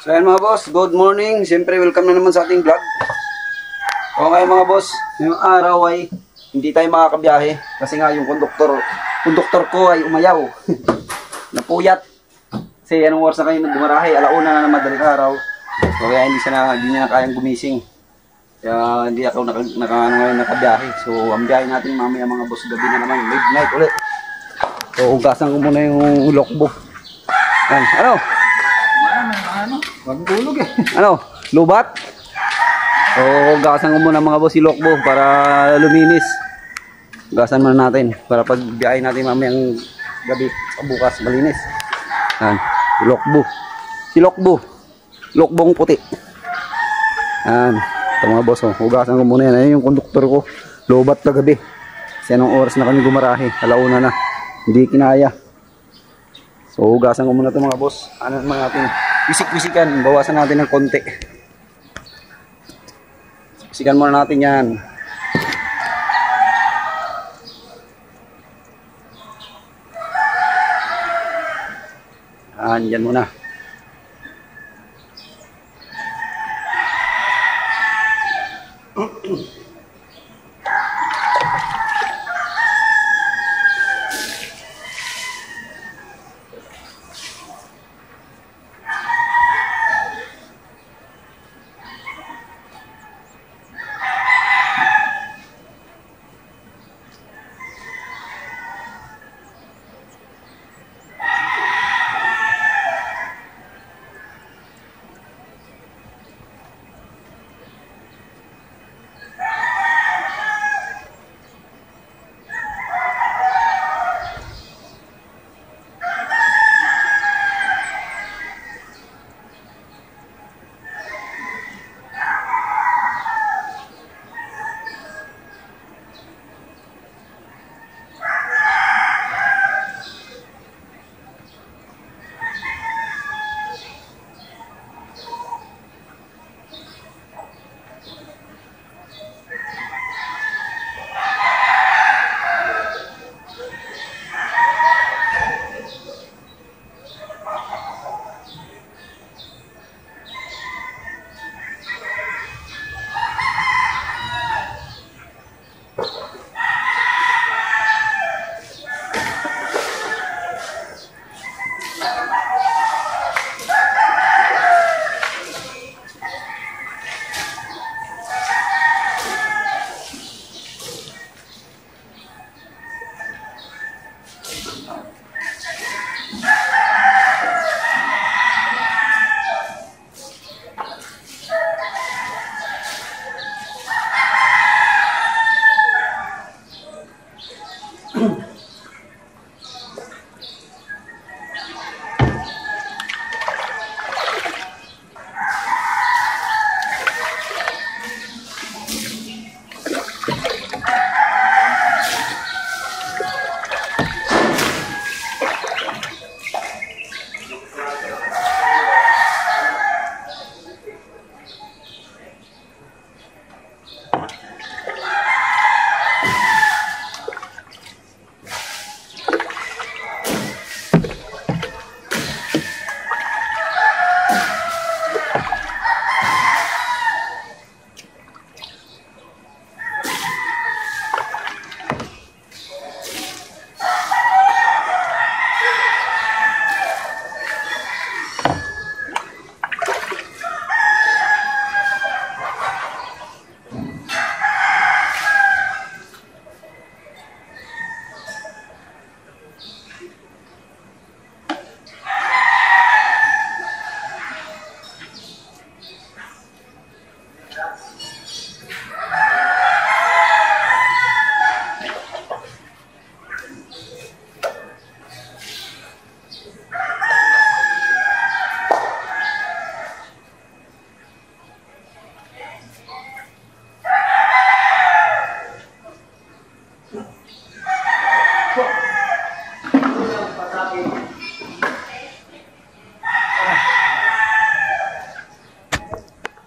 So ayan mga boss, good morning. Siyempre welcome na naman sa ating vlog. O ngayon mga boss, ngayong araw ay hindi tayo makakabiyahe kasi nga yung konduktor ko ay umayaw. Napuyat. Kasi anong oras na kayo gumarahe? Alauna na madaling araw. So kaya hindi niya na kayang gumising. Kaya hindi ako ngayon nakabiyahe. So ang biyahe natin mamaya mga boss, gabi na naman, midnight ulit. So ugasan ko muna yung lokbo. Yan, ano? Magdulog eh. Ano? Lubat? So, gasan ko muna mga boss si Lokbo para luminis. Gasan muna natin para pag biyahe natin mamayang gabi sa bukas malinis. Yan, si Lokbo. Si Lokbo. Lokbong puti. Yan, ito mga boss. Hugasan ko muna yan. Ayun yung konduktor ko. Lubat na gabi. Kasi anong oras na kami gumarahe. Alauna na. Hindi kinaya. So, hugasan ko muna ito mga boss. Ano naman natin? Bisik-bisikan. Bawasan natin ng konti. Bisikan muna natin yan. Yan muna.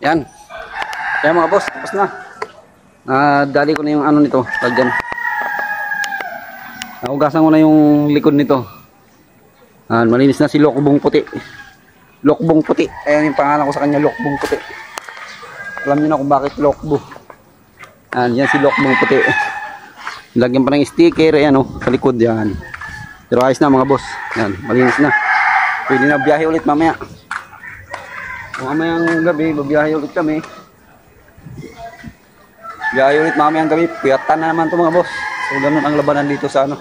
Yan. Kaya mga boss, tapos na. Dali ko na yung ano nito, lagyan. Naugasan ko na yung likod nito. Malinis na si Lokbong puti. Lokbong puti. Ayan yung pangalan ko sa kanya, Lokbong puti. Alam niyo na kung bakit Lokbo. Yan si Lokbong puti. Lagyan pa ng sticker, ayan o, sa likod yan. Pero ayos na mga boss. Yan, malinis na. Pwede na biyahe ulit mamaya. Mamayang gabi, babiyahe ulit kami. Biyahe ulit mamayang gabi. Puyatan na naman ito mga boss. So ganun ang labanan dito sa ano.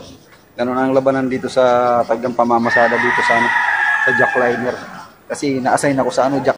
Ganun ang labanan dito sa tagang pamamasada dito sa ano. Sa jackliner. Kasi na-assign ako sa ano, jack